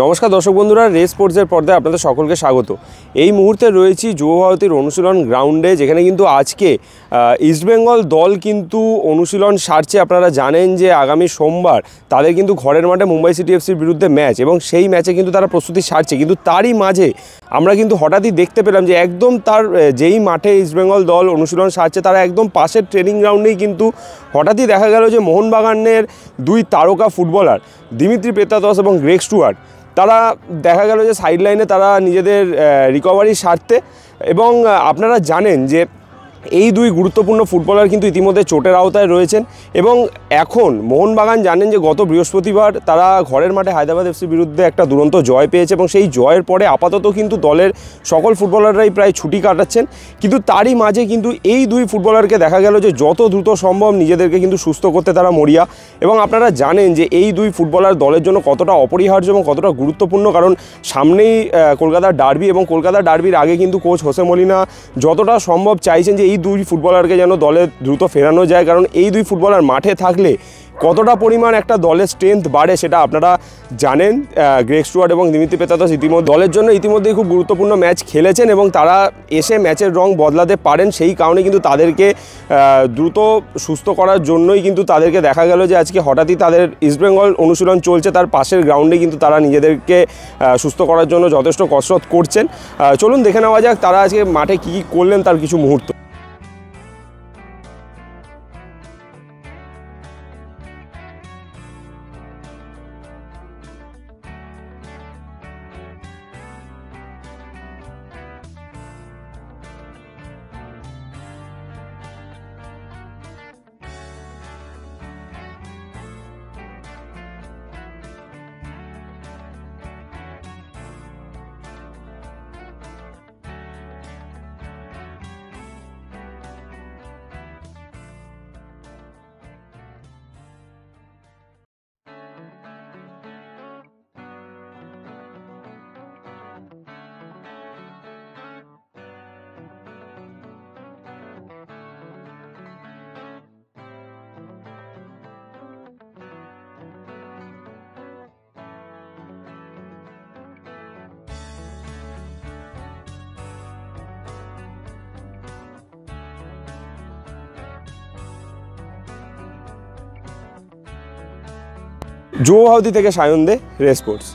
নমস্কার দর্শক বন্ধুরা, রেস স্পোর্টসের পর্দায় আপনাদের সকলকে স্বাগত। এই মুহূর্তে রয়েছি যুব ভারতীর অনুশীলন গ্রাউন্ডে, যেখানে কিন্তু আজকে ইস্টবেঙ্গল দল কিন্তু অনুশীলন সারছে। আপনারা জানেন যে আগামী সোমবার তাদের কিন্তু ঘরের মাঠে মুম্বাই সিটি এফসির বিরুদ্ধে ম্যাচ, এবং সেই ম্যাচে কিন্তু তারা প্রস্তুতি সারছে। কিন্তু তারই মাঝে আমরা কিন্তু হঠাৎই দেখতে পেলাম যে একদম তার যেই মাঠে ইস্টবেঙ্গল দল অনুশীলন সারছে তারা একদম পাশের ট্রেনিং গ্রাউন্ডেই কিন্তু হঠাৎই দেখা গেল যে মোহনবাগানের দুই তারকা ফুটবলার দিমিত্রি পেত্রাতস এবং গ্রেগ স্টুয়ার্ট তারা দেখা গেল যে সাইড লাইনে তারা নিজেদের রিকভারি সারতে। এবং আপনারা জানেন যে এই দুই গুরুত্বপূর্ণ ফুটবলার কিন্তু ইতিমধ্যে চোটের আওতায় রয়েছেন, এবং এখন মোহনবাগান জানেন যে গত বৃহস্পতিবার তারা ঘরের মাঠে হায়দ্রাবাদ এফসির বিরুদ্ধে একটা দুরন্ত জয় পেয়েছে, এবং সেই জয়ের পরে আপাতত কিন্তু দলের সকল ফুটবলাররাই প্রায় ছুটি কাটাচ্ছেন। কিন্তু তারই মাঝে কিন্তু এই দুই ফুটবলারকে দেখা গেল যে যত দ্রুত সম্ভব নিজেদেরকে কিন্তু সুস্থ করতে তারা মরিয়া। এবং আপনারা জানেন যে এই দুই ফুটবলার দলের জন্য কতটা অপরিহার্য এবং কতটা গুরুত্বপূর্ণ, কারণ সামনেই কলকাতার ডার্বি, এবং কলকাতার ডার্বির আগে কিন্তু কোচ হোসে মলিনা যতটা সম্ভব চাইছেন যে এই দুই ফুটবলারকে যেন দলে দ্রুত ফেরানো যায়, কারণ এই দুই ফুটবলার মাঠে থাকলে কতটা পরিমাণ একটা দলের স্ট্রেংথ বাড়ে সেটা আপনারা জানেন। গ্রেগ স্টুয়ার্ট এবং দিমিত্রি পেত্রাতস ইতিমধ্যে দলের জন্য ইতিমধ্যেই খুব গুরুত্বপূর্ণ ম্যাচ খেলেছেন, এবং তারা এসে ম্যাচের রং বদলাতে পারেন। সেই কারণে কিন্তু তাদেরকে দ্রুত সুস্থ করার জন্যই কিন্তু তাদেরকে দেখা গেল যে আজকে হঠাৎই তাদের ইস্টবেঙ্গল অনুশীলন চলছে, তার পাশের গ্রাউন্ডে কিন্তু তারা নিজেদেরকে সুস্থ করার জন্য যথেষ্ট কসরত করছেন। চলুন দেখে নেওয়া যাক তারা আজকে মাঠে কী কী করলেন তার কিছু মুহূর্ত। যুব ভারতী থেকে সায়ন দে, রেস স্পোর্টস।